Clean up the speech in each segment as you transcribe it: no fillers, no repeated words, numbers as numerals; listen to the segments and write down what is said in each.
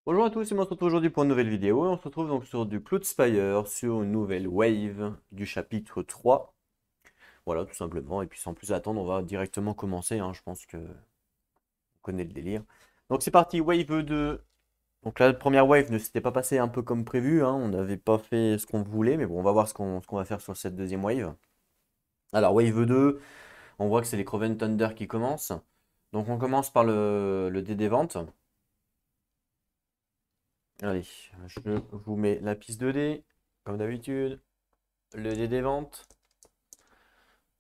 Bonjour à tous, et on se retrouve aujourd'hui pour une nouvelle vidéo. On se retrouve donc sur du Cloud Spire, sur une nouvelle wave du chapitre 3. Voilà, tout simplement. Et puis sans plus attendre, on va directement commencer, hein. Je pense que on connaît le délire. Donc c'est parti, wave 2. Donc la première wave ne s'était pas passée un peu comme prévu, hein. On n'avait pas fait ce qu'on voulait, mais bon, on va voir ce qu'on va faire sur cette deuxième wave. Alors wave 2, on voit que c'est les Croven Thunder qui commencent. Donc on commence par le dé des ventes. Allez, je vous mets la piste de dés, comme d'habitude. Le dé des ventes.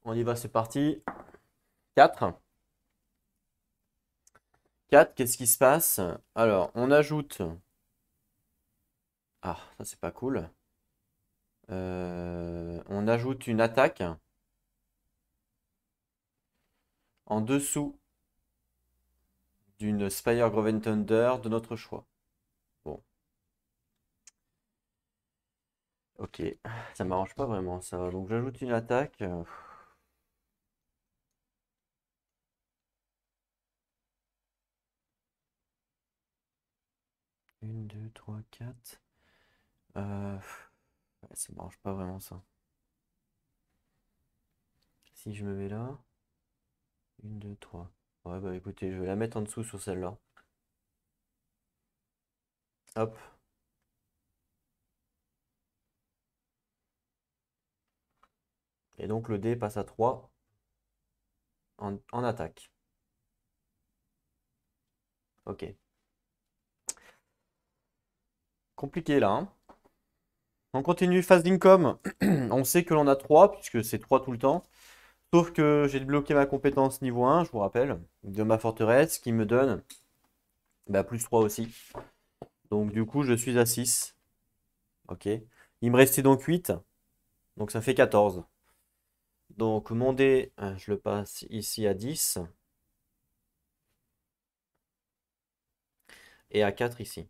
On y va, c'est parti. 4. 4, qu'est-ce qui se passe? Alors, on ajoute. Ah, ça c'est pas cool. On ajoute une attaque en dessous d'une Spire Groven Thunder de notre choix. Bon, ok. Ça m'arrange pas vraiment ça. Donc j'ajoute une attaque. 1, 2, 3, 4. Ouais, ça m'arrange pas vraiment ça. Si je me mets là. 1, 2, 3. Ouais, bah écoutez, je vais la mettre en dessous sur celle-là. Hop. Et donc le dé passe à 3 en attaque. Ok. Compliqué là, hein. On continue phase d'income. On sait que l'on a 3 puisque c'est 3 tout le temps. Sauf que j'ai débloqué ma compétence niveau 1, je vous rappelle, de ma forteresse, qui me donne plus 3 aussi. Donc du coup, je suis à 6. Ok. Il me restait donc 8. Donc ça fait 14. Donc mon dé, je le passe ici à 10. Et à 4 ici.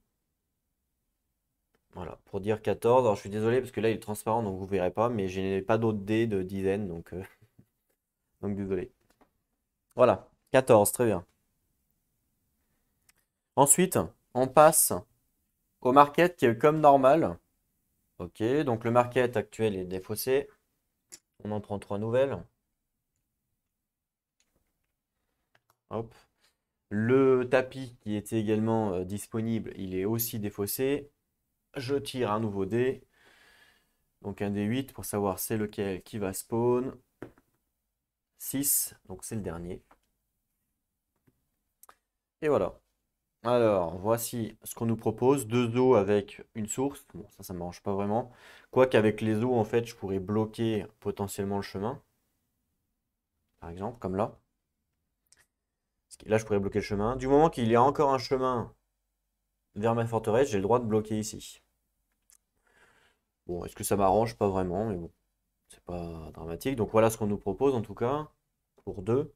Voilà, pour dire 14. Alors je suis désolé parce que là il est transparent donc vous verrez pas. Mais je n'ai pas d'autres dés de dizaines donc désolé. Voilà, 14, très bien. Ensuite, on passe au market qui est comme normal. Ok, donc le market actuel est défaussé. On en prend 3 nouvelles. Hop. Le tapis qui était également disponible, il est aussi défaussé. Je tire un nouveau dé. Donc un dé 8 pour savoir c'est lequel qui va spawn. 6, donc c'est le dernier. Et voilà. Alors, voici ce qu'on nous propose. Deux eaux avec une source. Bon, ça ne m'arrange pas vraiment. Quoique avec les eaux, en fait, je pourrais bloquer potentiellement le chemin. Par exemple, comme là. Là, je pourrais bloquer le chemin. Du moment qu'il y a encore un chemin vers ma forteresse, j'ai le droit de bloquer ici. Bon, est-ce que ça m'arrange? Pas vraiment, mais bon, c'est pas dramatique. Donc voilà ce qu'on nous propose en tout cas. Pour deux.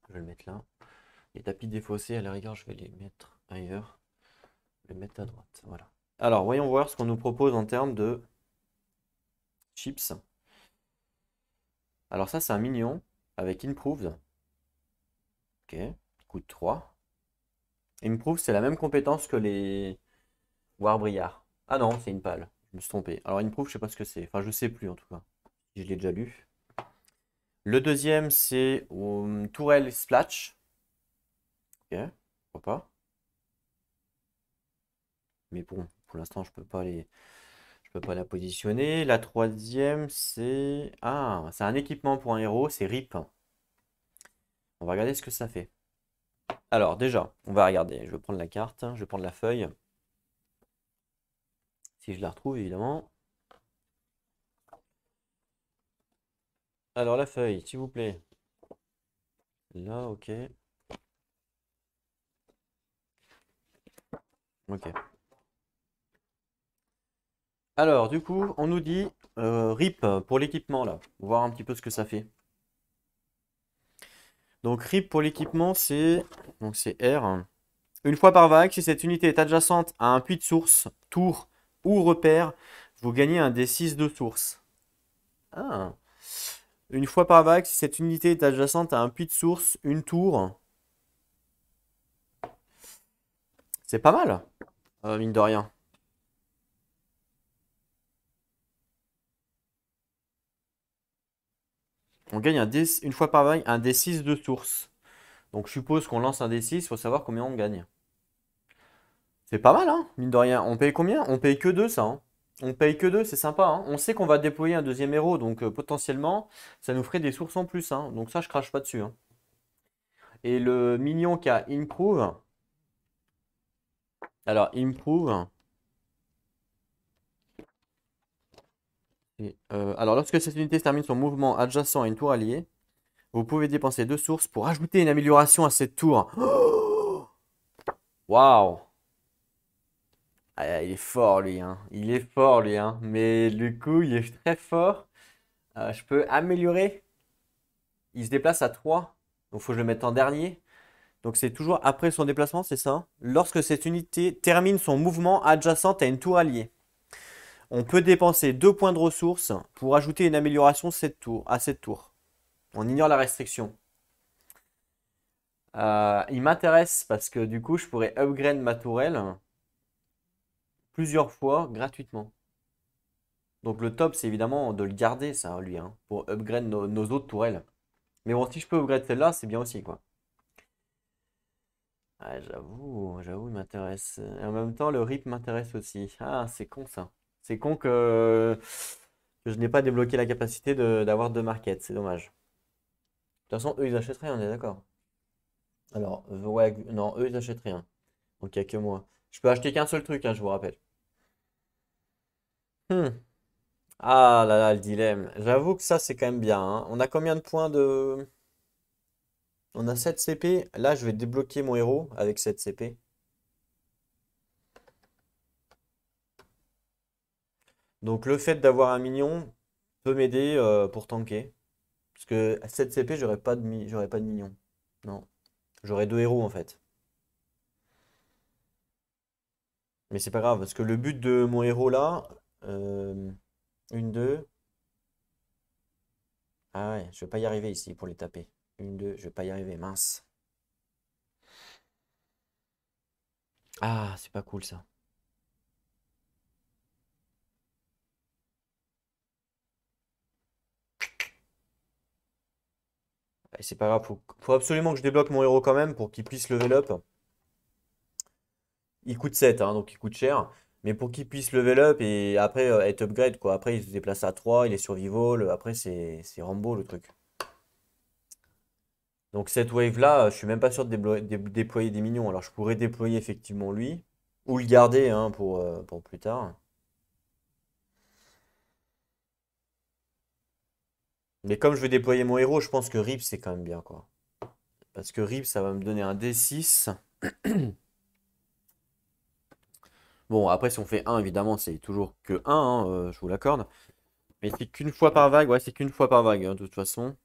Je vais le mettre là. Les tapis défaussés, à la rigueur, je vais les mettre ailleurs. Je vais les mettre à droite. Voilà. Alors, voyons voir ce qu'on nous propose en termes de chips. Alors ça, c'est un mignon avec Improved. Ok, coûte 3. Improved, c'est la même compétence que les Warbriar. Ah non, c'est une pale. Je me suis trompé. Alors Improved, je sais pas ce que c'est. Enfin, je sais plus en tout cas. Je l'ai déjà lu. Le deuxième, c'est Tourelle Splash. Ok, pourquoi pas. Mais bon, pour l'instant, je peux pas la positionner. La troisième, c'est... Ah, c'est un équipement pour un héros, c'est RIP. On va regarder ce que ça fait. Alors déjà, on va regarder. Je vais prendre la carte, je vais prendre la feuille. Si je la retrouve, évidemment. Alors la feuille, s'il vous plaît. Là, ok. Ok. Alors, du coup, on nous dit RIP pour l'équipement, là. Voir un petit peu ce que ça fait. Donc, RIP pour l'équipement, c'est... Donc, c'est R. Une fois par vague, si cette unité est adjacente à un puits de source, tour ou repère, vous gagnez un D6 de source. Ah. Une fois par vague, si cette unité est adjacente à un puits de source, une tour. C'est pas mal, mine de rien. On gagne une fois par vague un D6 de source. Donc je suppose qu'on lance un D6, il faut savoir combien on gagne. C'est pas mal, hein, mine de rien. On paye combien? On paye que 2, ça, hein. On paye que 2, c'est sympa, hein. On sait qu'on va déployer un deuxième héros, donc potentiellement, ça nous ferait des sources en plus, hein. Donc ça, je crache pas dessus, hein. Et le minion qui a Improve. Alors, Improve. Alors, lorsque cette unité termine son mouvement adjacent à une tour alliée, vous pouvez dépenser 2 sources pour ajouter une amélioration à cette tour. Waouh! Ah, il est fort lui, hein. Il est fort lui, hein. Mais du coup, il est très fort. Je peux améliorer. Il se déplace à 3. Donc, il faut que je le mette en dernier. Donc, c'est toujours après son déplacement, c'est ça? Lorsque cette unité termine son mouvement adjacent à une tour alliée. On peut dépenser 2 points de ressources pour ajouter une amélioration à cette tour. On ignore la restriction. Il m'intéresse parce que du coup, je pourrais upgrade ma tourelle plusieurs fois gratuitement. Donc le top, c'est évidemment de le garder, ça, lui, hein, pour upgrade nos autres tourelles. Mais bon, si je peux upgrade celle-là, c'est bien aussi, quoi. Ah, j'avoue, il m'intéresse. Et en même temps, le RIP m'intéresse aussi. Ah, c'est con, ça. C'est con que je n'ai pas débloqué la capacité d'avoir 2 markets, c'est dommage. De toute façon, eux, ils achèteraient, on est d'accord. Alors, ouais, non, eux, ils achètent rien. Donc, il n'y a que moi. Je peux acheter qu'un seul truc, hein, je vous rappelle. Hmm. Ah là là, le dilemme. J'avoue que ça, c'est quand même bien, hein. On a combien de points de... On a 7 CP. Là, je vais débloquer mon héros avec 7 CP. Donc, le fait d'avoir un minion peut m'aider pour tanker. Parce que à 7 CP, j'aurais pas de minion. Non. J'aurais 2 héros, en fait. Mais c'est pas grave, parce que le but de mon héros là... euh, une, deux... Ah ouais, je vais pas y arriver ici pour les taper. Une, deux, je vais pas y arriver, mince. Ah, c'est pas cool ça. Et c'est pas grave, faut absolument que je débloque mon héros quand même pour qu'il puisse level up. Il coûte 7, hein, donc il coûte cher. Mais pour qu'il puisse level up et après être upgrade, quoi. Après, il se déplace à 3, il est survival. Après, c'est Rambo le truc. Donc cette wave là, je suis même pas sûr de déployer des minions. Alors je pourrais déployer effectivement lui. Ou le garder hein, pour plus tard. Mais comme je vais déployer mon héros, je pense que RIP c'est quand même bien quoi. Parce que RIP ça va me donner un D6. Bon, après, si on fait 1, évidemment, c'est toujours que 1, hein, je vous l'accorde. Mais c'est qu'une fois par vague, ouais, c'est qu'une fois par vague, hein, de toute façon.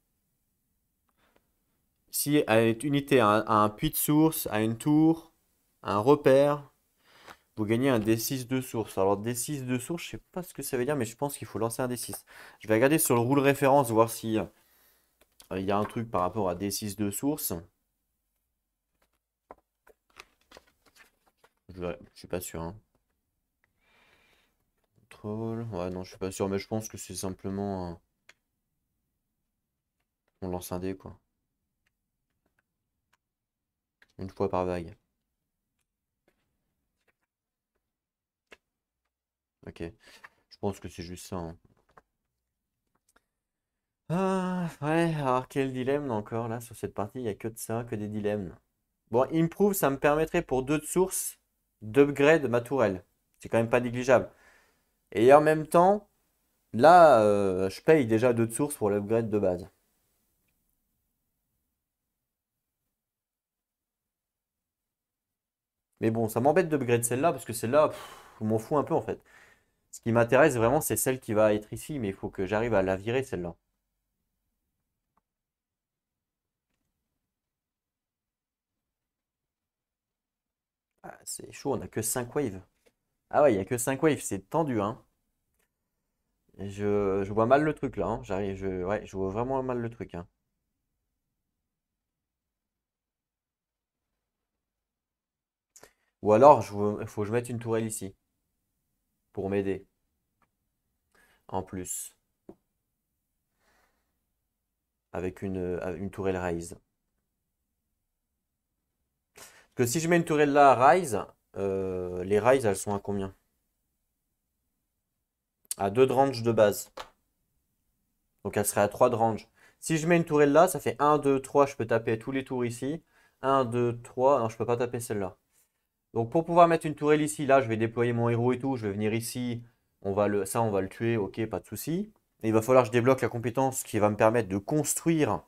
Si une unité a un puits de source, a une tour, un repère, vous gagnez un D6 de source. Alors, D6 de source, je sais pas ce que ça veut dire, mais je pense qu'il faut lancer un D6. Je vais regarder sur le rule référence, voir si il y a un truc par rapport à D6 de source. Je suis pas sûr, hein. Contrôle. Ouais, non, je suis pas sûr, mais je pense que c'est simplement. On lance un dé, quoi. Une fois par vague. Ok. Je pense que c'est juste ça, hein. Ah, ouais, alors quel dilemme encore là sur cette partie, il n'y a que de ça, que des dilemmes. Bon, improve, ça me permettrait pour 2 sources d'upgrade ma tourelle. C'est quand même pas négligeable. Et en même temps, là, je paye déjà 2 sources pour l'upgrade de base. Mais bon, ça m'embête d'upgrade celle-là parce que celle-là, je m'en fous un peu en fait. Ce qui m'intéresse vraiment, c'est celle qui va être ici, mais il faut que j'arrive à la virer celle-là. Ah, c'est chaud, on a que 5 waves. Ah ouais, il n'y a que 5 waves, c'est tendu, hein. Je vois mal le truc là, hein. Ouais, je vois vraiment mal le truc, hein. Ou alors, il faut que je mette une tourelle ici. Pour m'aider. En plus. Avec une tourelle raise. Parce que si je mets une tourelle là à rise, les rise, elles sont à combien? À 2 de range de base. Donc elle serait à 3 de range. Si je mets une tourelle là, ça fait 1, 2, 3. Je peux taper tous les tours ici. 1, 2, 3. Non, je peux pas taper celle-là. Donc pour pouvoir mettre une tourelle ici, là, je vais déployer mon héros et tout. Je vais venir ici. Ça, on va le tuer. Ok, pas de souci. Et il va falloir que je débloque la compétence qui va me permettre de construire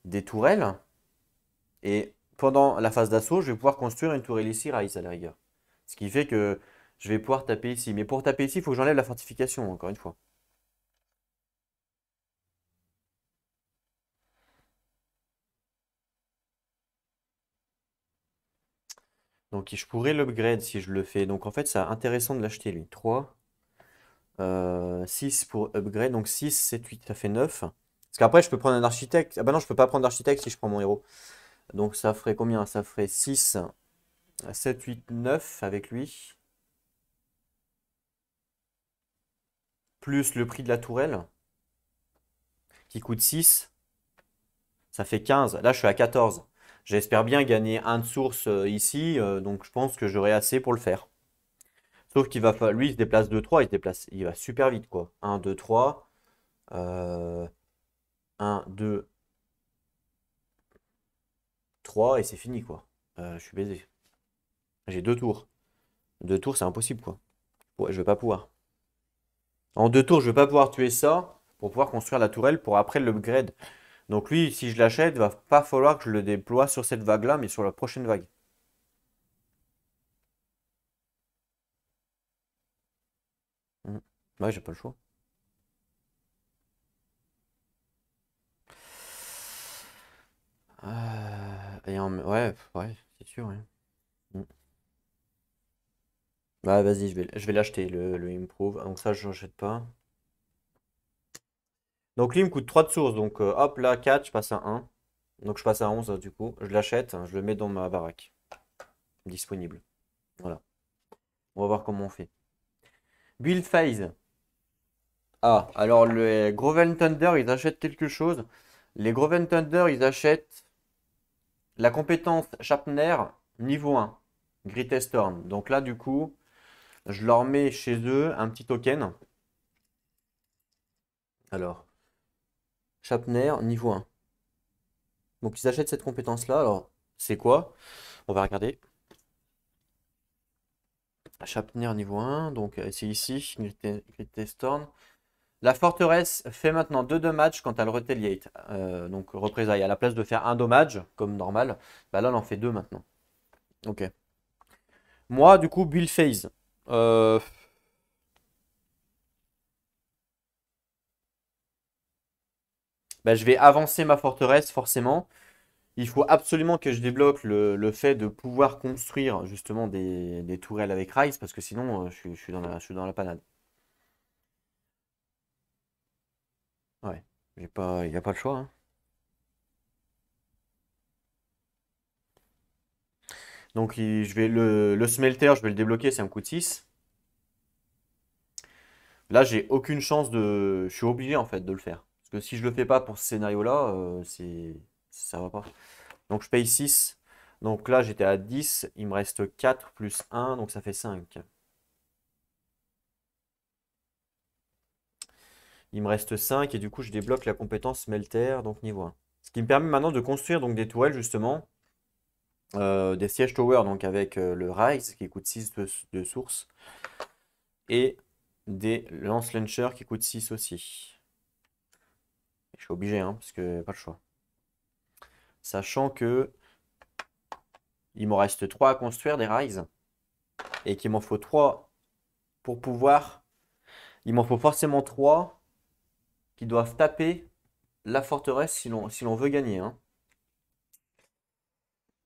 des tourelles. Et pendant la phase d'assaut, je vais pouvoir construire une tourelle ici, Raïs, à la rigueur. Ce qui fait que je vais pouvoir taper ici. Mais pour taper ici, il faut que j'enlève la fortification, encore une fois. Donc je pourrais l'upgrade si je le fais. Donc en fait, c'est intéressant de l'acheter lui. 3, 6 pour upgrade. Donc 6, 7, 8, ça fait 9. Parce qu'après, je peux prendre un architecte. Ah bah non, je peux pas prendre d'architecte si je prends mon héros. Donc ça ferait combien? Ça ferait 6, 7, 8, 9 avec lui. Plus le prix de la tourelle, qui coûte 6. Ça fait 15. Là, je suis à 14. J'espère bien gagner un de source ici. Donc je pense que j'aurai assez pour le faire. Sauf qu'il va falloir. Lui, il se déplace 2, 3. Il se déplace. Il va super vite, quoi. 1, 2, 3. Euh, 1, 2, 3 et c'est fini quoi. Je suis baisé. J'ai 2 tours. 2 tours, c'est impossible quoi. Ouais, je vais pas pouvoir. En 2 tours, je vais pas pouvoir tuer ça pour pouvoir construire la tourelle pour après l'upgrade. Donc lui, si je l'achète, il va pas falloir que je le déploie sur cette vague-là, mais sur la prochaine vague. Mhm. Ouais, j'ai pas le choix. Ouais, ouais, c'est sûr. Ouais. Mhm. Bah vas-y, je vais l'acheter, le Improve. Donc ça, je n'achète pas. Donc lui, il me coûte 3 de source. Donc hop, là, 4, je passe à 1. Donc je passe à 11 du coup. Je l'achète, je le mets dans ma baraque. Disponible. Voilà. On va voir comment on fait. Build phase. Ah, alors les Groven Thunder, ils achètent quelque chose. Les Groven Thunder, ils achètent la compétence Sharpner niveau 1. Greatest Storm. Donc là, du coup, je leur mets chez eux un petit token. Alors, Sharpner niveau 1. Donc ils achètent cette compétence-là. Alors, c'est quoi? On va regarder. Sharpner niveau 1. Donc c'est ici, Greatest Storm. La forteresse fait maintenant 2 dommages quand elle retaliate. Donc représailles. À la place de faire un dommage, comme normal, bah là elle en fait 2 maintenant. Ok. Moi, du coup, build phase. Euh, Bah, je vais avancer ma forteresse, forcément. Il faut absolument que je débloque le fait de pouvoir construire justement des tourelles avec Rise, parce que sinon je suis dans la panade. Ouais. Il n'y a pas le choix, hein. Donc le smelter, je vais le débloquer, c'est un coup de 6. Là, j'ai aucune chance de. Je suis obligé en fait de le faire. Parce que si je le fais pas pour ce scénario-là, ça va pas. Donc je paye 6. Donc là, j'étais à 10. Il me reste 4 plus 1, donc ça fait 5. Il me reste 5 et du coup, je débloque la compétence smelter, donc niveau 1. Ce qui me permet maintenant de construire donc des tourelles justement, des siege towers donc avec le rise qui coûte 6 de source et des lance launchers qui coûtent 6 aussi. Je suis obligé, hein, parce que pas le choix. Sachant que il m'en reste 3 à construire des Rise. Et qu'il m'en faut 3 pour pouvoir. Il m'en faut forcément 3 qui doivent taper la forteresse si l'on veut gagner, hein.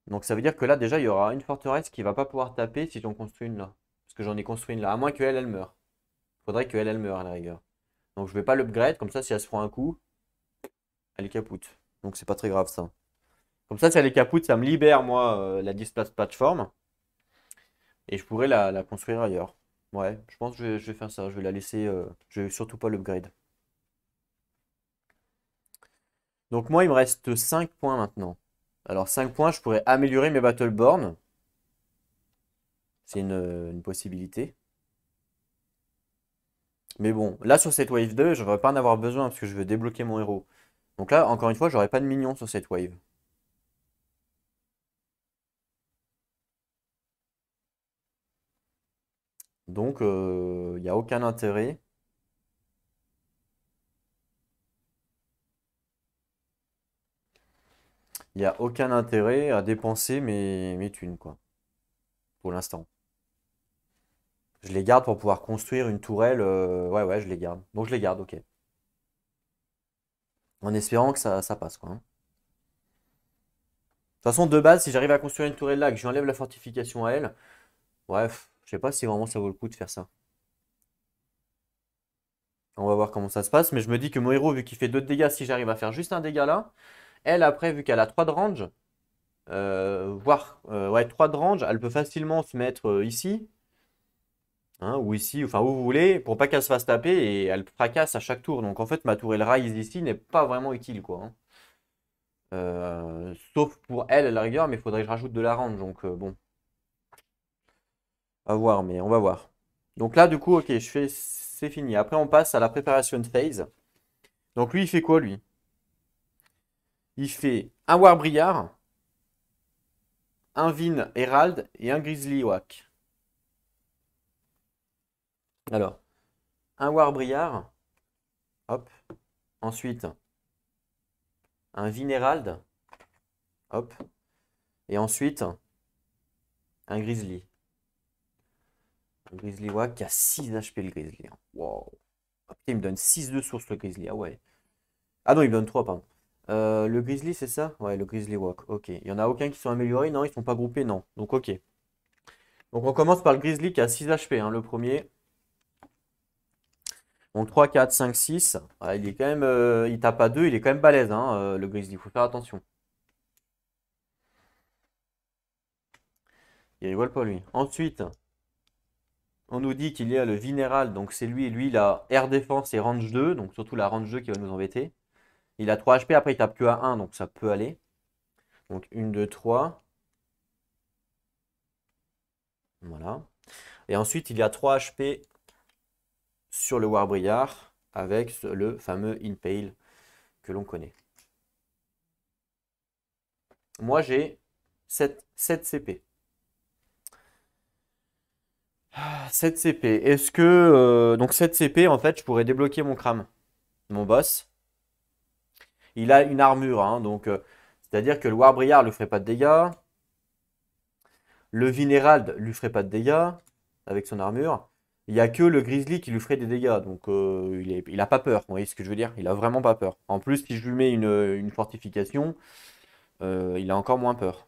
Donc ça veut dire que là déjà il y aura une forteresse qui va pas pouvoir taper si j'en construis une là. Parce que j'en ai construit une là. À moins qu'elle elle meure. Faudrait qu'elle elle meure à la rigueur. Donc je vais pas l'upgrade, comme ça si elle se prend un coup, elle est capoute. Donc c'est pas très grave ça. Comme ça si elle est capoute, ça me libère moi la displace platform. Et je pourrais la construire ailleurs. Ouais, je pense que je vais faire ça. Je vais la laisser. Je vais surtout pas l'upgrade. Donc moi, il me reste 5 points maintenant. Alors 5 points, je pourrais améliorer mes Battleborn. C'est une possibilité. Mais bon, là sur cette wave 2, je ne vais pas en avoir besoin parce que je veux débloquer mon héros. Donc là, encore une fois, j'aurai pas de minions sur cette wave. Donc, il n'y a aucun intérêt. Il n'y a aucun intérêt à dépenser mes thunes, quoi. Pour l'instant. Je les garde pour pouvoir construire une tourelle. Ouais, ouais, je les garde. Donc je les garde, ok. En espérant que ça passe, quoi, hein. De toute façon, de base, si j'arrive à construire une tourelle là, que j'enlève la fortification à elle, bref, je sais pas si vraiment ça vaut le coup de faire ça. On va voir comment ça se passe, mais je me dis que mon héros, vu qu'il fait 2 de dégâts, si j'arrive à faire juste un dégât là, elle, après, vu qu'elle a 3 de range, voire ouais, 3 de range, elle peut facilement se mettre ici, hein, ou ici, enfin où vous voulez, pour pas qu'elle se fasse taper, et elle fracasse à chaque tour. Donc en fait, ma tourelle Rise ici n'est pas vraiment utile, quoi, hein. Sauf pour elle, à la rigueur, mais il faudrait que je rajoute de la range, donc bon, à voir, mais on va voir. Donc là, du coup, ok, c'est fini. Après, on passe à la préparation phase. Donc lui, il fait quoi, lui? Il fait un Warbriar, un Vin Herald et un Grizzly Hawk. Alors, un Warbriar, hop. Ensuite, un Vin Herald, hop. Et ensuite, un Grizzly. Un Grizzly Hawk qui a 6 HP le Grizzly, hein. Wow. Ah, putain, il me donne 6 de source le Grizzly. Ah ouais. Ah non, il me donne 3, pardon. Le Grizzly, c'est ça? Ouais, le Grizzly Walk. Ok. Il y en a aucun qui sont améliorés? Non, ils sont pas groupés? Non. Donc, ok. Donc, on commence par le Grizzly qui a 6 HP, hein, le premier. Donc, 3, 4, 5, 6. Ah, il est quand même. Il tape à 2, il est quand même balèze, hein, le Grizzly. Il faut faire attention. Il rigole pas, lui. Ensuite, on nous dit qu'il y a le Vinéral. Donc, c'est lui. Lui, il a Air Défense et Range 2. Donc, surtout la Range 2 qui va nous embêter. Il a 3 HP. Après, il tape que à 1. Donc, ça peut aller. Donc, 1, 2, 3. Voilà. Et ensuite, il y a 3 HP sur le Warbriar avec le fameux Impale que l'on connaît. Moi, j'ai 7 CP. 7 CP. Est-ce que... donc 7 CP, en fait, je pourrais débloquer mon crame. Mon boss. Il a une armure, hein, donc... c'est-à-dire que le Warbriar lui ferait pas de dégâts. Le Vinérald lui ferait pas de dégâts avec son armure. Il n'y a que le Grizzly qui lui ferait des dégâts. Donc il a pas peur. Vous voyez ce que je veux dire? Il a vraiment pas peur. En plus, si je lui mets une fortification, il a encore moins peur.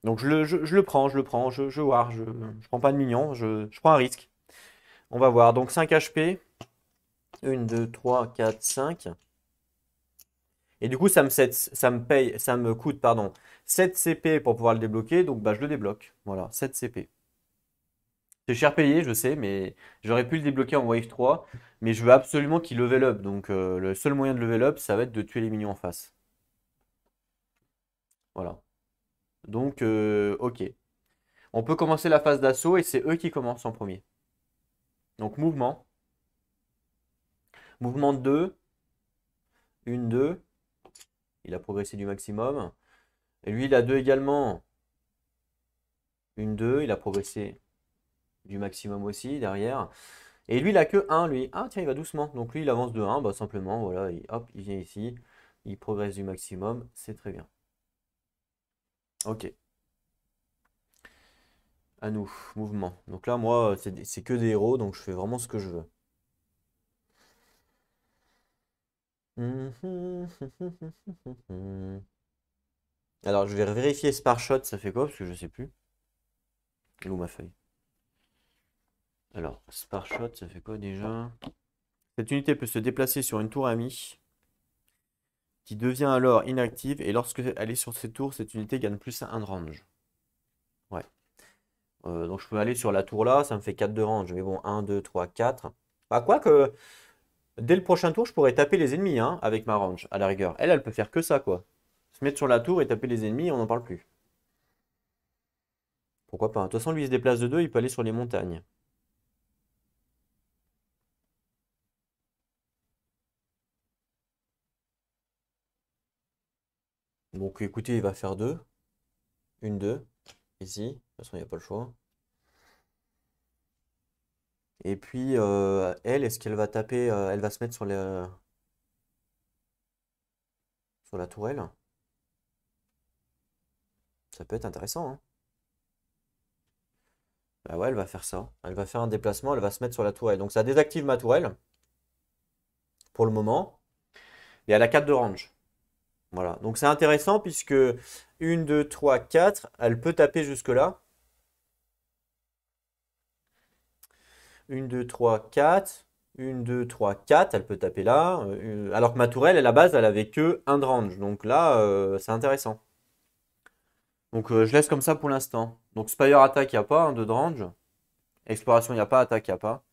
Donc je le prends, je war, je prends pas de mignon, je prends un risque. On va voir. Donc 5 HP. 1, 2, 3, 4, 5. Et du coup, ça me coûte, pardon, 7 CP pour pouvoir le débloquer. Donc bah, je le débloque. Voilà, 7 CP. C'est cher payé, je sais, mais j'aurais pu le débloquer en Wave 3. Mais je veux absolument qu'il level up. Donc le seul moyen de level up, ça va être de tuer les minions en face. Voilà. Donc, ok. On peut commencer la phase d'assaut et c'est eux qui commencent en premier. Donc mouvement. Mouvement de 2. 1, 2. Il a progressé du maximum. Et lui, il a 2 également. 1, 2. Il a progressé du maximum aussi derrière. Et lui, il a que 1, lui. Ah, tiens, il va doucement. Donc lui, il avance de 1. Bah, simplement, voilà. Hop, il vient ici. Il progresse du maximum. C'est très bien. Ok. À nous. Mouvement. Donc là, moi, c'est que des héros. Donc je fais vraiment ce que je veux. Alors, je vais vérifier Sparshot, ça fait quoi? Parce que je sais plus. Elle est où ma feuille? Alors, Sparshot, ça fait quoi déjà? Cette unité peut se déplacer sur une tour amie qui devient alors inactive et lorsque elle est sur cette tour, cette unité gagne plus 1 de range. Ouais. Donc je peux aller sur la tour là, ça me fait 4 de range. Mais bon, 1, 2, 3, 4. Bah, quoique, dès le prochain tour, je pourrais taper les ennemis hein, avec ma range, à la rigueur. Elle peut faire que ça, quoi. Se mettre sur la tour et taper les ennemis, on n'en parle plus. Pourquoi pas? De toute façon, lui, il se déplace de 2, il peut aller sur les montagnes. Donc écoutez, il va faire 2. Une, 2. Ici. De toute façon, il n'y a pas le choix. Et puis, elle, est-ce qu'elle va taper, elle va se mettre sur la tourelle? Ça peut être intéressant, hein. Bah ouais, elle va faire ça. Elle va faire un déplacement, elle va se mettre sur la tourelle. Donc ça désactive ma tourelle, pour le moment. Et elle a 4 de range. Voilà. Donc c'est intéressant puisque 1, 2, 3, 4, elle peut taper jusque-là. 1, 2, 3, 4. 1, 2, 3, 4, elle peut taper là. Alors que ma tourelle, à la base, elle avait que 1 de range. Donc là, c'est intéressant. Donc je laisse comme ça pour l'instant. Donc Spire attaque, il n'y a pas, 2 de range. Exploration, il n'y a pas, attaque, il n'y a pas.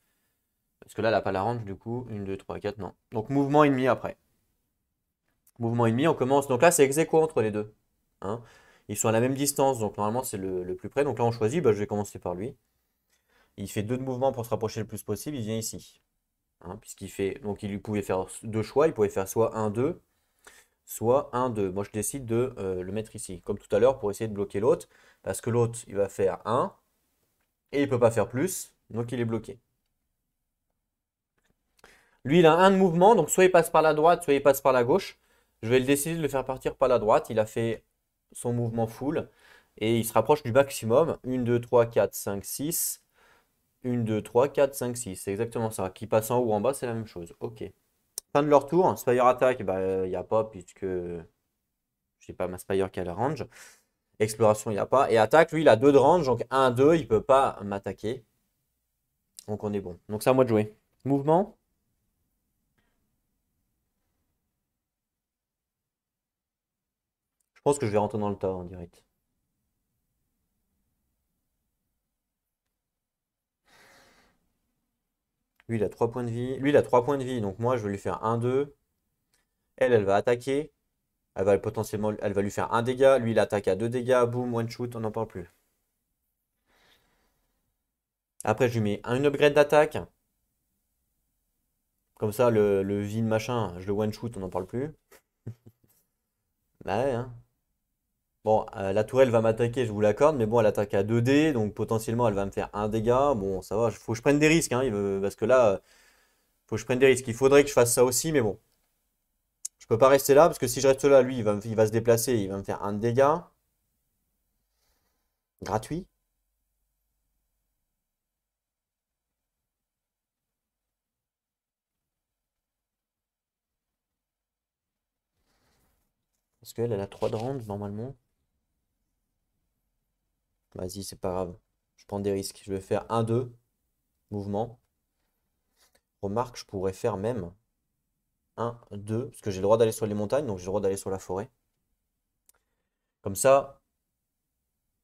Parce que là, elle n'a pas la range, du coup. 1, 2, 3, 4, non. Donc mouvement ennemi après. Mouvement ennemi, on commence. Donc là, c'est ex aequo entre les deux. Hein. Ils sont à la même distance, donc normalement, c'est le plus près. Donc là, on choisit, bah, je vais commencer par lui. Il fait 2 de mouvement pour se rapprocher le plus possible, il vient ici. Hein, puisqu'il fait. Donc il pouvait faire 2 choix, il pouvait faire soit 1, 2, soit 1, 2. Moi, je décide de le mettre ici, comme tout à l'heure, pour essayer de bloquer l'autre. Parce que l'autre, il va faire 1, et il ne peut pas faire plus, donc il est bloqué. Lui, il a 1 de mouvement, donc soit il passe par la droite, soit il passe par la gauche. Je vais le décider de le faire partir par la droite. Il a fait son mouvement full. Et il se rapproche du maximum. 1, 2, 3, 4, 5, 6. 1, 2, 3, 4, 5, 6. C'est exactement ça. Qui passe en haut ou en bas, c'est la même chose. Ok. Fin de leur tour. Spire attack, bah, il n'y a pas puisque je n'ai pas ma Spire qui a la range. Exploration, il n'y a pas. Et attaque, lui, il a 2 de range. Donc 1, 2, il ne peut pas m'attaquer. Donc on est bon. Donc c'est à moi de jouer. Mouvement. Je pense que je vais rentrer dans le tas en direct. Lui, il a 3 points de vie. Lui, il a 3 points de vie. Donc moi, je vais lui faire 1, 2. Elle va attaquer. Elle va potentiellement, elle va lui faire un dégât. Lui, il attaque à 2 dégâts. Boum, one shoot, on n'en parle plus. Après, je lui mets un upgrade d'attaque. Comme ça, le vide machin, je le one shoot, on n'en parle plus. Bah ouais, hein. Bon, la tourelle va m'attaquer, je vous l'accorde, mais bon, elle attaque à 2 dés, donc potentiellement elle va me faire un dégât. Bon, ça va, faut que je prenne des risques, hein, parce que là, faut que je prenne des risques. Il faudrait que je fasse ça aussi, mais bon. Je peux pas rester là, parce que si je reste là, lui, il va se déplacer, il va me faire un dégât. Gratuit. Parce qu'elle, elle a 3 de range, normalement. Vas-y, c'est pas grave. Je prends des risques. Je vais faire un 2 mouvement. Remarque, je pourrais faire même un 2 parce que j'ai le droit d'aller sur les montagnes, donc j'ai le droit d'aller sur la forêt. Comme ça,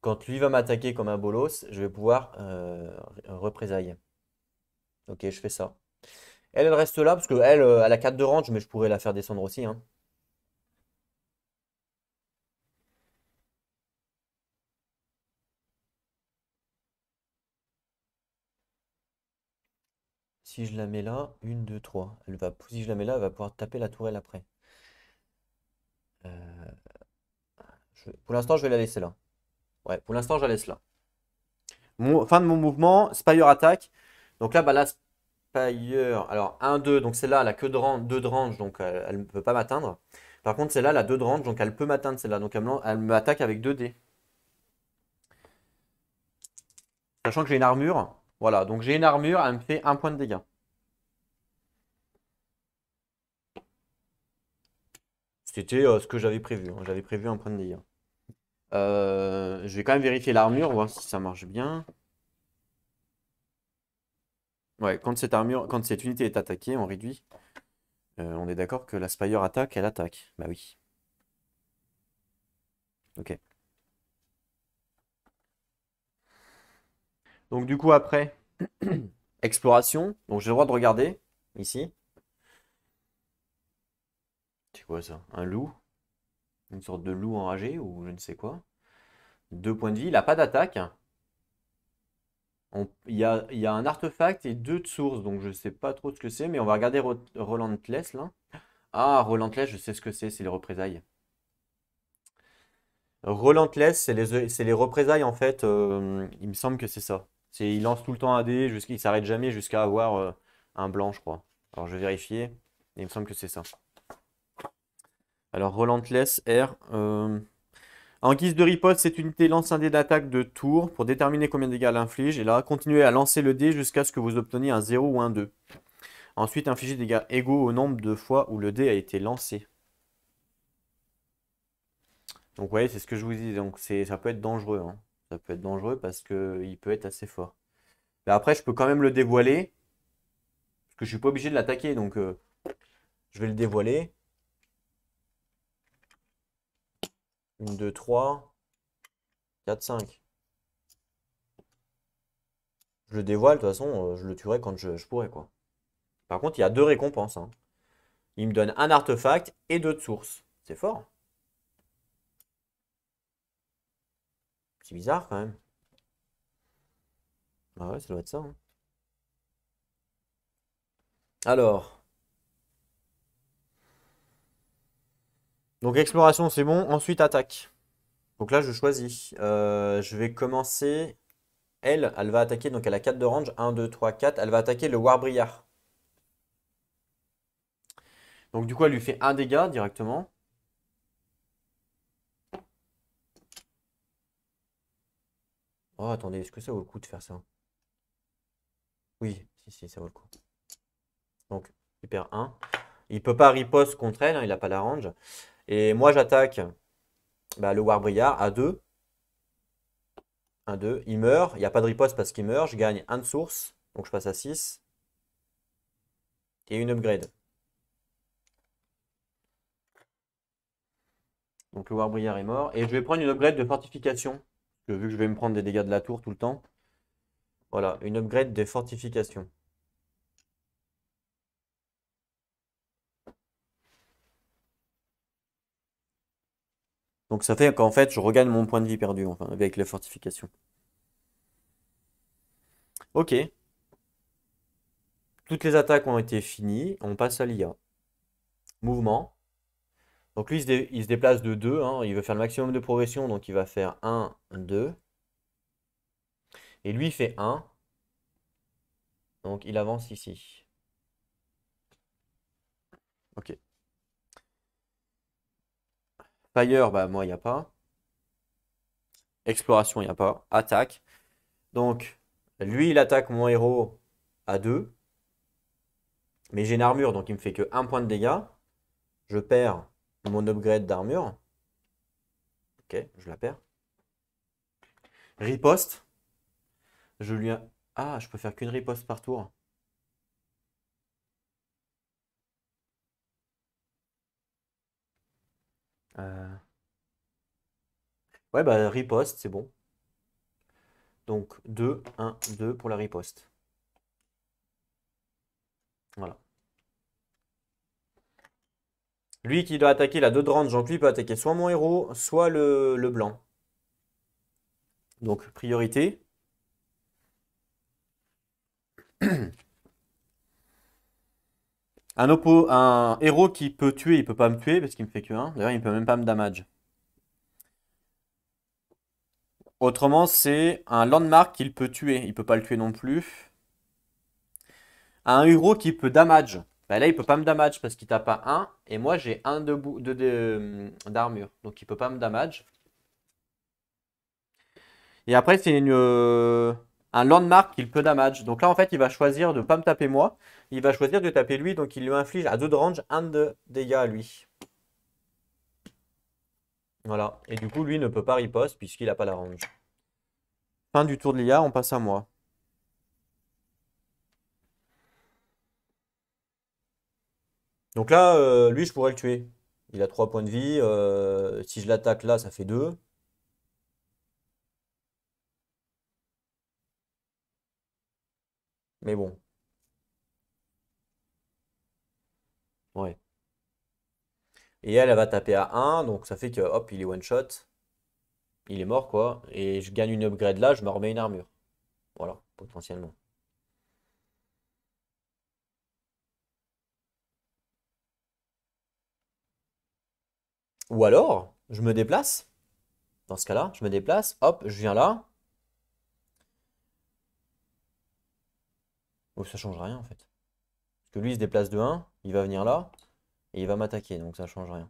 quand lui va m'attaquer comme un bolos, je vais pouvoir représailler. Ok, je fais ça. Elle reste là, parce qu'elle, elle a 4 de range, mais je pourrais la faire descendre aussi. Hein. Si je la mets là, 1, 2, 3. Si je la mets là, elle va pouvoir taper la tourelle après. Euh, pour l'instant, je vais la laisser là. Ouais, pour l'instant, je la laisse là. Fin de mon mouvement, Spire attaque. Donc là, bah là, Spire. Alors 1, 2, donc celle-là, elle a que 2 de range, donc elle ne peut pas m'atteindre. Par contre, celle-là, elle a 2 de range, donc elle peut m'atteindre celle-là. Donc elle m'attaque avec 2 dés. Sachant que j'ai une armure. Voilà, donc j'ai une armure, elle me fait 1 point de dégâts. C'était ce que j'avais prévu. Hein. J'avais prévu 1 point de dégâts. Je vais quand même vérifier l'armure, voir si ça marche bien. Ouais, quand cette unité est attaquée, on réduit. On est d'accord que la Spire attaque, elle attaque. Bah oui. Ok. Donc du coup après, exploration. Donc j'ai le droit de regarder ici. C'est quoi ça? Un loup? Une sorte de loup enragé ou je ne sais quoi. 2 points de vie. Il n'a pas d'attaque. Il y a un artefact et 2 de source. Donc je ne sais pas trop ce que c'est. Mais on va regarder Relentless là. Ah, Relentless, je sais ce que c'est. C'est les représailles. Relentless, c'est les représailles en fait. Il me semble que c'est ça. Il lance tout le temps un dé, il s'arrête jamais jusqu'à avoir un blanc, je crois. Alors je vais vérifier. Et il me semble que c'est ça. Alors Relentless R. En guise de riposte, cette unité lance un dé d'attaque de tour pour déterminer combien de dégâts elle inflige. Et là, continuez à lancer le dé jusqu'à ce que vous obteniez un 0 ou un 2. Ensuite, infligez des dégâts égaux au nombre de fois où le dé a été lancé. Donc ouais, c'est ce que je vous dis. Donc ça peut être dangereux, hein. Ça peut être dangereux parce qu'il peut être assez fort. Mais après, je peux quand même le dévoiler. Parce que je suis pas obligé de l'attaquer. Donc je vais le dévoiler. 1, 2, 3, 4, 5. Je le dévoile, de toute façon, je le tuerai quand je pourrai, quoi. Par contre, il y a 2 récompenses, hein. Il me donne un artefact et 2 de source. C'est fort. C'est bizarre quand même. Ah ouais, ça doit être ça, hein. Alors, donc exploration, c'est bon. Ensuite, attaque. Donc là, je choisis. Je vais commencer. Elle va attaquer, donc elle a 4 de range. 1, 2, 3, 4. Elle va attaquer le Warbriar. Donc du coup, elle lui fait un dégât directement. Oh, attendez, est-ce que ça vaut le coup de faire ça? Oui, si, ça vaut le coup. Donc, il perd 1. Il peut pas riposte contre elle, hein, il n'a pas la range. Et moi, j'attaque le Warbriar à 2. 1, 2. Il meurt. Il n'y a pas de riposte parce qu'il meurt. Je gagne 1 de source. Donc, je passe à 6. Et une upgrade. Donc, le Warbriar est mort. Et je vais prendre une upgrade de fortification. Vu que je vais me prendre des dégâts de la tour tout le temps. Voilà, une upgrade de fortification. Donc, ça fait qu'en fait, je regagne mon point de vie perdu, enfin, avec les fortifications. Ok. Toutes les attaques ont été finies. On passe à l'IA. Mouvement. Donc lui, il se déplace de 2, hein. Il veut faire le maximum de progression, donc il va faire 1, 2. Et lui, il fait 1. Donc il avance ici. Ok. Fire, bah moi, il n'y a pas. Exploration, il n'y a pas. Attaque. Donc, lui, il attaque mon héros à 2. Mais j'ai une armure, donc il me fait que 1 point de dégâts. Je perds mon upgrade d'armure. Ok, je la perds. Riposte. Je lui... Ah, je peux faire qu'une riposte par tour. Euh, Ouais, bah riposte, c'est bon. Donc 2, 1, 2 pour la riposte. Voilà. Lui qui doit attaquer la 2 de range, donc lui peut attaquer soit mon héros, soit le blanc. Donc priorité. Un héros qui peut tuer, il peut pas me tuer parce qu'il me fait que 1. D'ailleurs, il peut même pas me damage. Autrement, c'est un landmark qu'il peut tuer. Il peut pas le tuer non plus. Un héros qui peut damage. Bah là, il peut pas me damage parce qu'il tape à 1. Et moi, j'ai 1 d'armure. Donc, il peut pas me damage. Et après, c'est un landmark qu'il peut damage. Donc là, en fait, il va choisir de ne pas me taper moi. Il va choisir de taper lui. Donc, il lui inflige à 2 de range 1 de dégâts à lui. Voilà. Et du coup, lui ne peut pas riposte puisqu'il n'a pas la range. Fin du tour de l'IA, on passe à moi. Donc là, lui, je pourrais le tuer. Il a 3 points de vie. Si je l'attaque là, ça fait 2. Mais bon, ouais. Et elle va taper à 1, donc ça fait que hop, il est one shot. Il est mort quoi. Et je gagne une upgrade là, je me remets une armure. Voilà, potentiellement. Ou alors, je me déplace. Dans ce cas-là, je me déplace, hop, je viens là. Oh, ça change rien en fait. Parce que lui, il se déplace de 1, il va venir là, et il va m'attaquer, donc ça change rien.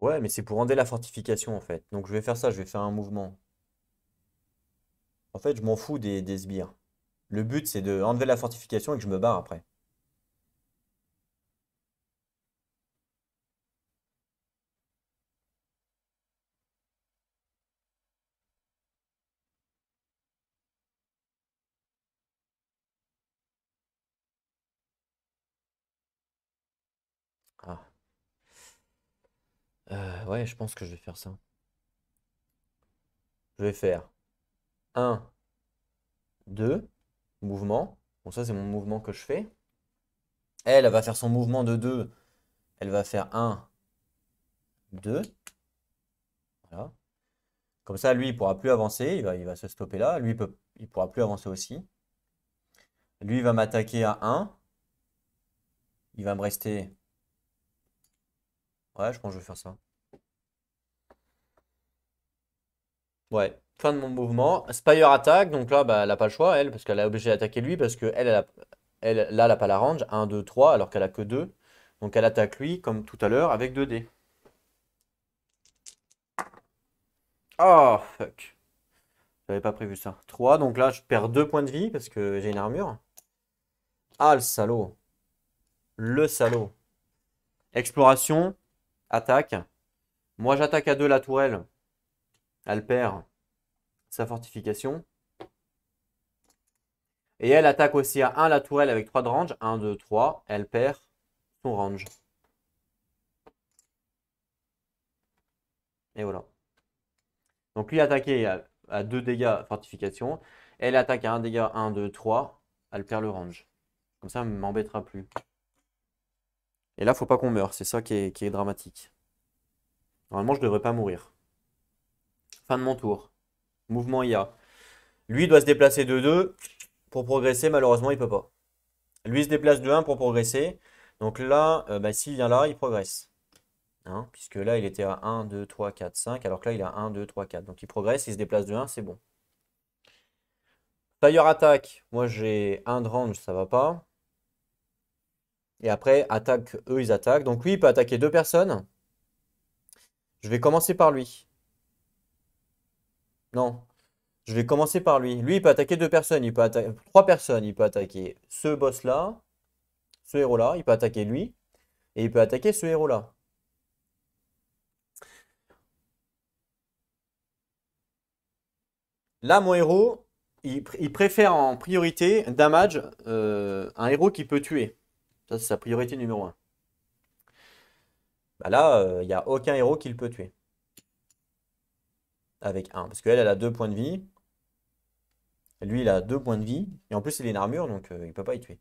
Ouais, mais c'est pour enlever la fortification en fait. Donc je vais faire ça, je vais faire un mouvement. En fait, je m'en fous des sbires. Le but, c'est de enlever la fortification et que je me barre après. Ah. Ouais, je pense que je vais faire ça. Je vais faire un, 2, mouvement. Bon, ça, c'est mon mouvement que je fais. Elle va faire son mouvement de 2. Elle va faire un, 2. Voilà. Comme ça, lui, il pourra plus avancer. Il va se stopper là. Lui, il pourra plus avancer aussi. Lui, il va m'attaquer à un. Il va me rester. Ouais, je pense que je vais faire ça. Ouais. Fin de mon mouvement. Spire attaque. Donc là, bah, elle n'a pas le choix, elle, parce qu'elle est obligée d'attaquer lui, parce que là, elle n'a pas la range. Un, 2, 3, alors qu'elle a que 2. Donc elle attaque lui, comme tout à l'heure, avec 2 dés. Oh, fuck. J'avais pas prévu ça. 3, donc là, je perds 2 points de vie, parce que j'ai une armure. Ah, le salaud. Le salaud. Exploration. Attaque. Moi, j'attaque à 2 la tourelle. Elle perd sa fortification. Et elle attaque aussi à 1 la tourelle avec 3 de range. Un, 2, 3. Elle perd son range. Et voilà. Donc lui attaquer à 2 dégâts fortification. Elle attaque à un dégât 1, 2, 3. Elle perd le range. Comme ça, elle ne m'embêtera plus. Et là, faut pas qu'on meure. C'est ça qui est dramatique. Normalement, je devrais pas mourir. Fin de mon tour. Mouvement IA. Lui doit se déplacer de 2 pour progresser. Malheureusement, il peut pas. Lui se déplace de 1 pour progresser. Donc là, bah, s'il vient là, il progresse. Hein, puisque là, il était à 1, 2, 3, 4, 5, alors que là, il a 1, 2, 3, 4. Donc il progresse, il se déplace de 1, c'est bon. Fire attack, moi j'ai 1 de range, ça va pas. Et après, attaque, eux, ils attaquent. Donc lui, il peut attaquer 2 personnes. Je vais commencer par lui. Non, je vais commencer par lui. Lui, il peut attaquer 2 personnes, il peut attaquer 3 personnes. Il peut attaquer ce boss-là, ce héros-là, il peut attaquer lui, et il peut attaquer ce héros-là. Là, mon héros, il préfère en priorité damage un héros qui peut tuer. Ça, c'est sa priorité numéro un. Bah là, il n'y a aucun héros qui le peut tuer. Avec un. Parce qu'elle, elle a 2 points de vie. Lui, il a 2 points de vie. Et en plus, il a une armure, donc il ne peut pas y tuer.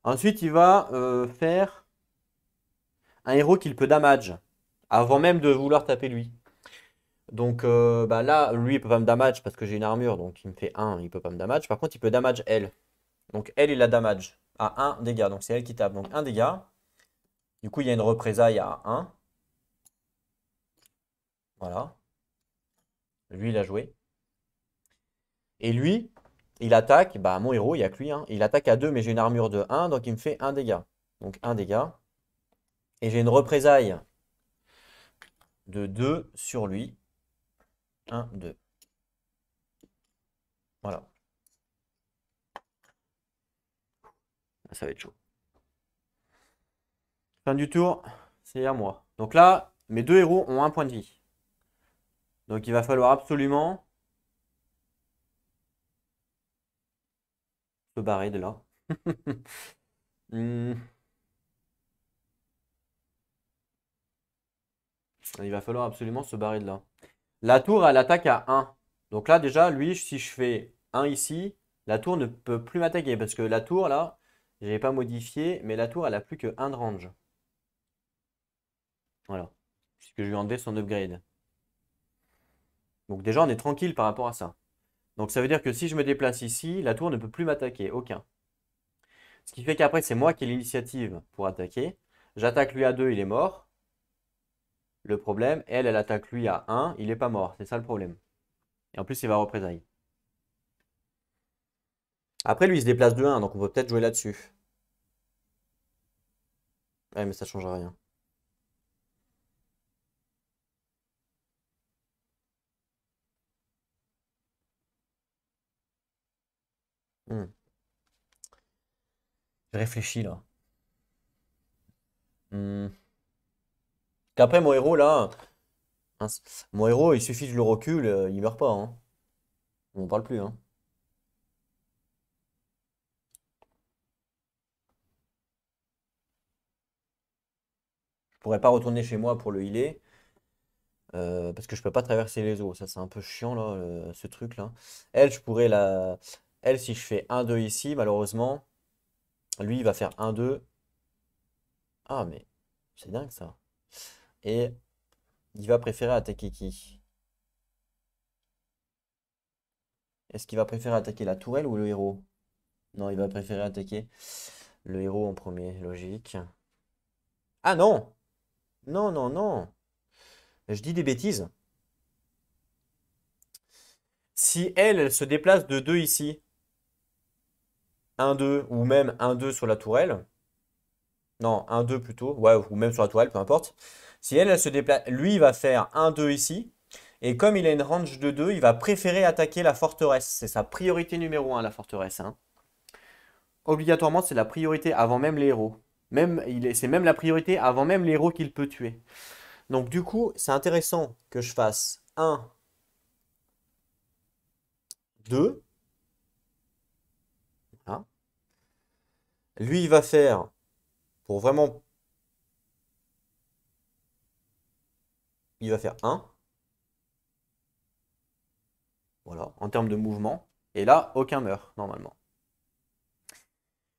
Ensuite, il va faire un héros qu'il peut damage. Avant même de vouloir taper lui. Donc bah là, lui, il peut pas me damage parce que j'ai une armure. Donc il me fait un, il peut pas me damage. Par contre, il peut damage elle. Donc elle, il la damage à un dégât. Donc c'est elle qui tape. Donc un dégât. Du coup, il y a une représailles à un. Voilà. Lui, il a joué. Et lui, il attaque, bah mon héros, il n'y a que lui, hein. Il attaque à 2, mais j'ai une armure de 1, donc il me fait un dégât. Donc un dégât. Et j'ai une représaille de 2 sur lui. Un, 2. Voilà. Ça va être chaud. Fin du tour, c'est à moi. Donc là, mes 2 héros ont un point de vie. Donc il va falloir absolument se barrer de là. Hmm. Il va falloir absolument se barrer de là. La tour, elle attaque à 1. Donc là, déjà, lui, si je fais 1 ici, la tour ne peut plus m'attaquer. Parce que la tour, là, je n'avais pas modifié, mais la tour, elle a plus que 1 de range. Voilà. Puisque je lui ai enlevé son upgrade. Donc déjà, on est tranquille par rapport à ça. Donc ça veut dire que si je me déplace ici, la tour ne peut plus m'attaquer. Aucun. Ce qui fait qu'après, c'est moi qui ai l'initiative pour attaquer. J'attaque lui à 2, il est mort. Le problème, elle attaque lui à 1, il n'est pas mort. C'est ça le problème. Et en plus, il va représailles. Après, lui, il se déplace de 1, donc on peut peut-être jouer là-dessus. Ouais, mais ça ne changera rien. Hmm. Je réfléchis là. Hmm. Qu'après, mon héros là, mince. Mon héros, il suffit que je le recule, il meurt pas, hein. On parle plus, hein. Je pourrais pas retourner chez moi pour le healer. Parce que je peux pas traverser les eaux. Ça, c'est un peu chiant là, ce truc là. Elle, je pourrais la. Elle, si je fais 1-2 ici, malheureusement, lui, il va faire 1-2. Ah, mais c'est dingue ça. Et il va préférer attaquer qui? Est-ce qu'il va préférer attaquer la tourelle ou le héros? Non, il va préférer attaquer le héros en premier, logique. Ah non! Non, non, non! Je dis des bêtises. Si elle, elle se déplace de 2 ici, 1-2, ou même 1-2 sur la tourelle, non, 1-2 plutôt, ouais, ou même sur la tourelle, peu importe. Si elle, elle se déplace, lui, il va faire 1-2 ici, et comme il a une range de 2, il va préférer attaquer la forteresse. C'est sa priorité numéro 1, la forteresse, hein. Obligatoirement, c'est la priorité avant même les héros. C'est même la priorité avant même les héros qu'il peut tuer. Donc du coup, c'est intéressant que je fasse 1, 2. Voilà. Lui, il va faire, pour vraiment, il va faire 1. Voilà, en termes de mouvement. Et là, aucun meurt, normalement.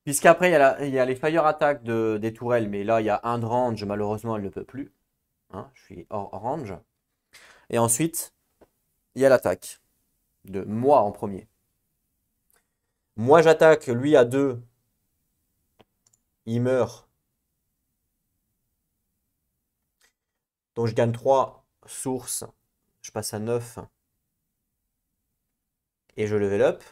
Puisqu'après, il y a les fire attack des tourelles, mais là, il y a un de range, malheureusement, elle ne peut plus. Hein, je suis hors range. Et ensuite, il y a l'attaque de moi en premier. Moi, j'attaque, lui à 2, il meurt. Donc, je gagne 3 sources. Je passe à 9 et je level up.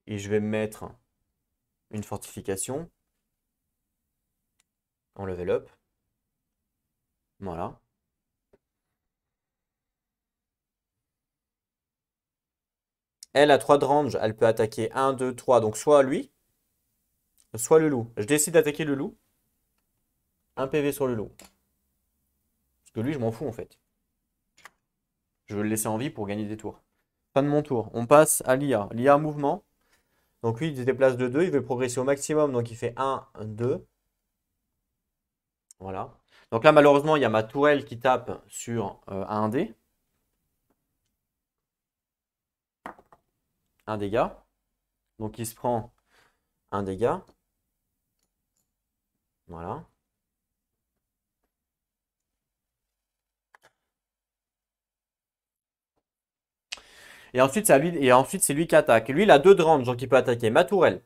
Et je vais mettre une fortification en level up. Voilà. Elle a 3 de range, elle peut attaquer 1, 2, 3. Donc soit lui, soit le loup. Je décide d'attaquer le loup. 1 PV sur le loup. Parce que lui, je m'en fous en fait. Je veux le laisser en vie pour gagner des tours. Fin de mon tour. On passe à l'IA. L'IA mouvement. Donc lui, il se déplace de 2. Il veut progresser au maximum. Donc il fait 1, 2. Voilà. Donc là, malheureusement, il y a ma tourelle qui tape sur un dé. Un dégât. Donc il se prend un dégât. Voilà. Et ensuite, c'est lui qui attaque. Lui, il a 2 de range, donc il peut attaquer ma tourelle,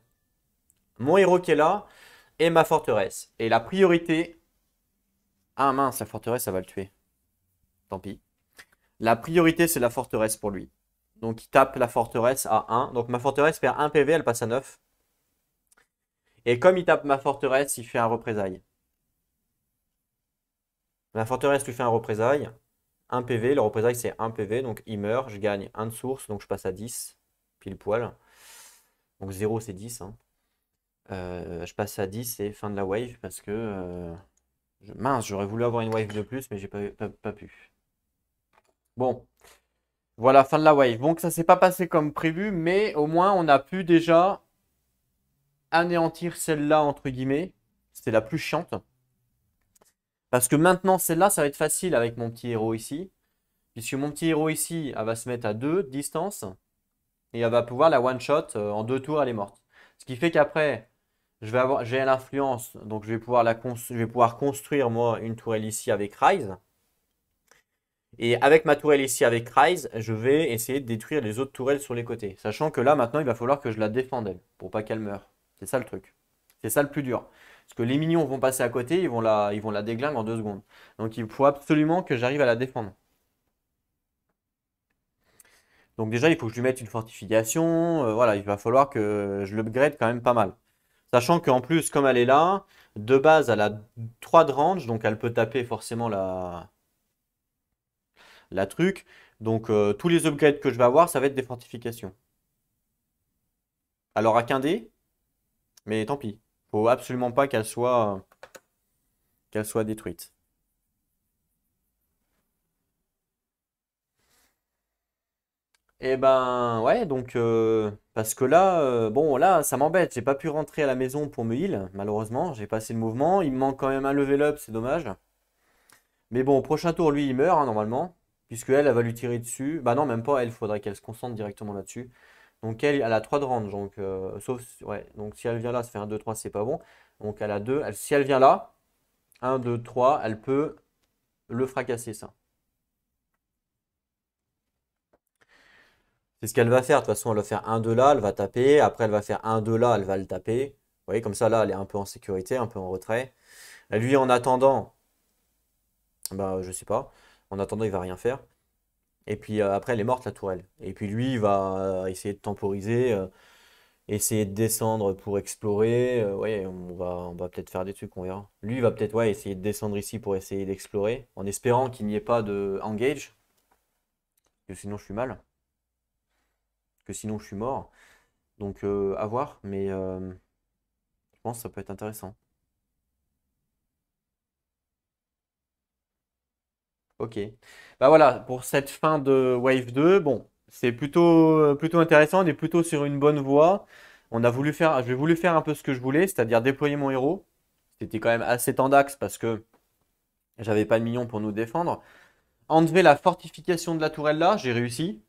mon héros qui est là, et ma forteresse. Et la priorité. Ah mince, la forteresse, ça va le tuer. Tant pis. La priorité, c'est la forteresse pour lui. Donc il tape la forteresse à 1. Donc ma forteresse perd 1 PV, elle passe à 9. Et comme il tape ma forteresse, il fait un représailles. La forteresse lui fait un représailles. 1 PV, le représailles c'est 1 PV, donc il meurt, je gagne 1 de source, donc je passe à 10, pile poil. Donc 0 c'est 10, hein. Je passe à 10 et fin de la wave parce que... mince, j'aurais voulu avoir une wave de plus, mais j'ai pas pu. Bon, voilà, fin de la wave. Donc ça s'est pas passé comme prévu, mais au moins on a pu déjà anéantir celle-là, entre guillemets. C'est la plus chiante. Parce que maintenant, celle-là, ça va être facile avec mon petit héros ici. Puisque mon petit héros ici, elle va se mettre à 2 de distance. Et elle va pouvoir la one-shot en 2 tours, elle est morte. Ce qui fait qu'après, j'ai l'influence. Donc je vais pouvoir construire moi une tourelle ici avec Rise. Et avec ma tourelle ici avec Rise, je vais essayer de détruire les autres tourelles sur les côtés. Sachant que là, maintenant, il va falloir que je la défende, elle, pour pas qu'elle meure. C'est ça le truc. C'est ça le plus dur. Parce que les minions vont passer à côté, ils vont la déglinguer en 2 secondes. Donc il faut absolument que j'arrive à la défendre. Donc déjà, il faut que je lui mette une fortification. Voilà, il va falloir que je l'upgrade quand même pas mal. Sachant qu'en plus, comme elle est là, de base, elle a 3 de range, donc elle peut taper forcément la truc. Donc tous les upgrades que je vais avoir, ça va être des fortifications. Alors à qu'un dé, mais tant pis. Faut absolument pas qu'elle soit détruite. Et ben ouais, donc parce que là, bon là, ça m'embête. J'ai pas pu rentrer à la maison pour me heal, malheureusement. J'ai pas assez de mouvement. Il me manque quand même un level up, c'est dommage. Mais bon, au prochain tour, lui, il meurt hein, normalement. Puisque elle va lui tirer dessus. Bah non, même pas, elle, faudrait qu'elle se concentre directement là-dessus. Donc elle a 3 de range. Donc, ouais. Donc si elle vient là, ça fait un 2 3 c'est pas bon. Donc elle a 2. Si elle vient là, un 2 3 elle peut le fracasser, ça. C'est ce qu'elle va faire. De toute façon, elle va faire un 2 là, elle va taper. Après, elle va faire un 2 là, elle va le taper. Vous voyez, comme ça, là, elle est un peu en sécurité, un peu en retrait. Lui, en attendant, bah, je sais pas. En attendant, il va rien faire. Et puis après, elle est morte, la tourelle. Et puis lui, il va essayer de temporiser, essayer de descendre pour explorer. Ouais, on va peut-être faire des trucs, on verra. Lui, il va peut-être ouais, essayer de descendre ici pour essayer d'explorer, en espérant qu'il n'y ait pas de engage, que sinon je suis mal, que sinon je suis mort. Donc à voir, mais je pense que ça peut être intéressant. Ok. Bah voilà, pour cette fin de Wave 2, bon, c'est plutôt intéressant, on est plutôt sur une bonne voie. J'ai voulu faire un peu ce que je voulais, c'est-à-dire déployer mon héros. C'était quand même assez tendax parce que j'avais pas de minions pour nous défendre. Enlever la fortification de la tourelle là, j'ai réussi.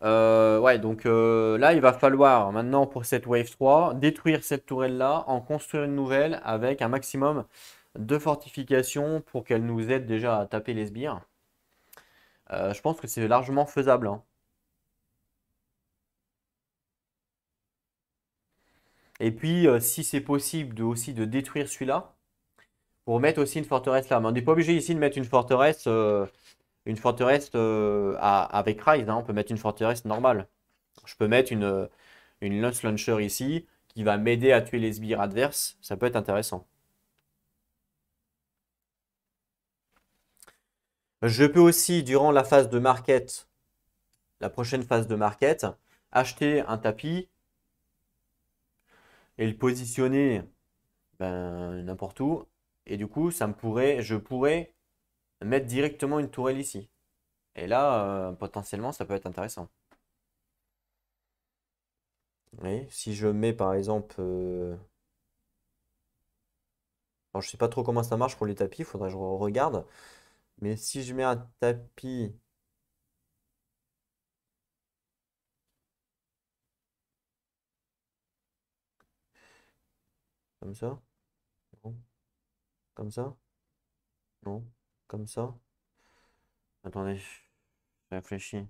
Ouais, donc là, il va falloir maintenant pour cette Wave 3 détruire cette tourelle là, en construire une nouvelle avec un maximum de fortifications pour qu'elle nous aide déjà à taper les sbires. Je pense que c'est largement faisable, hein. Et puis, si c'est possible aussi de détruire celui-là, pour mettre aussi une forteresse là. Mais on n'est pas obligé ici de mettre une forteresse avec Rise, hein. On peut mettre une forteresse normale. Je peux mettre une Lance Launcher ici qui va m'aider à tuer les sbires adverses. Ça peut être intéressant. Je peux aussi, durant la phase de market, la prochaine phase de market, acheter un tapis et le positionner ben, n'importe où. Et du coup, je pourrais mettre directement une tourelle ici. Et là, potentiellement, ça peut être intéressant. Oui, si je mets par exemple, alors je sais pas trop comment ça marche pour les tapis, il faudrait que je regarde. Mais si je mets un tapis comme ça, non, comme ça, non, comme ça. Attendez, je réfléchis.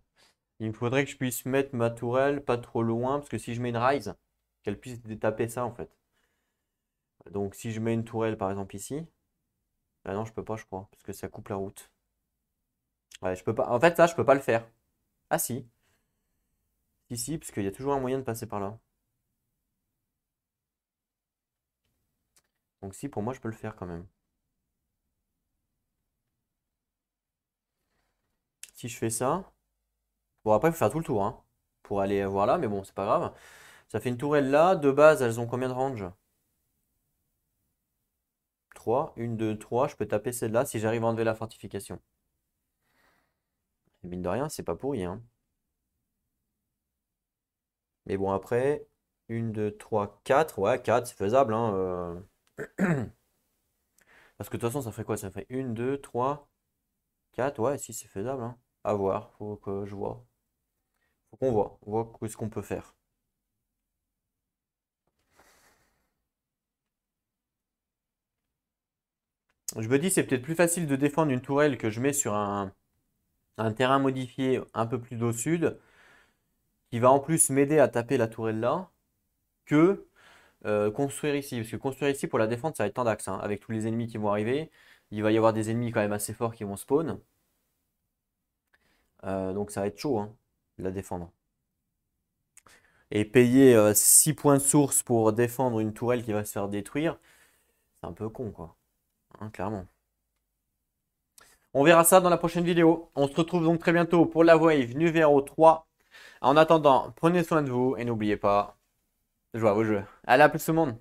Il me faudrait que je puisse mettre ma tourelle pas trop loin, parce que si je mets une rise, qu'elle puisse taper ça en fait. Donc si je mets une tourelle par exemple ici, ah non, je peux pas, je crois, parce que ça coupe la route. Ouais, je peux pas. En fait, ça, je peux pas le faire. Ah si, si, parce qu'il y a toujours un moyen de passer par là. Donc si, pour moi, je peux le faire quand même. Si je fais ça, bon après, il faut faire tout le tour, hein, pour aller voir là, mais bon, c'est pas grave. Ça fait une tourelle là. De base, elles ont combien de range? 3. 1, 2, 3. Je peux taper celle-là si j'arrive à enlever la fortification. Et mine de rien, c'est pas pourri, hein. Mais bon, après, 1, 2, 3, 4. Ouais, 4, c'est faisable, hein. Parce que de toute façon, ça ferait quoi? Ça ferait 1, 2, 3, 4. Ouais, si, c'est faisable, hein. À voir, faut que je vois. Faut qu'on voit. On voit ce qu'on peut faire. Je me dis, c'est peut-être plus facile de défendre une tourelle que je mets sur un terrain modifié un peu plus au sud, qui va en plus m'aider à taper la tourelle là, que construire ici. Parce que construire ici pour la défendre, ça va être tant d'axes, hein. Avec tous les ennemis qui vont arriver, il va y avoir des ennemis quand même assez forts qui vont spawn. Donc ça va être chaud, hein, de la défendre. Et payer 6 points de source pour défendre une tourelle qui va se faire détruire, c'est un peu con, quoi. Hein, clairement. On verra ça dans la prochaine vidéo. On se retrouve donc très bientôt pour la wave numéro 3. En attendant, prenez soin de vous et n'oubliez pas, jouez à vos jeux. Allez, à plus tout le monde.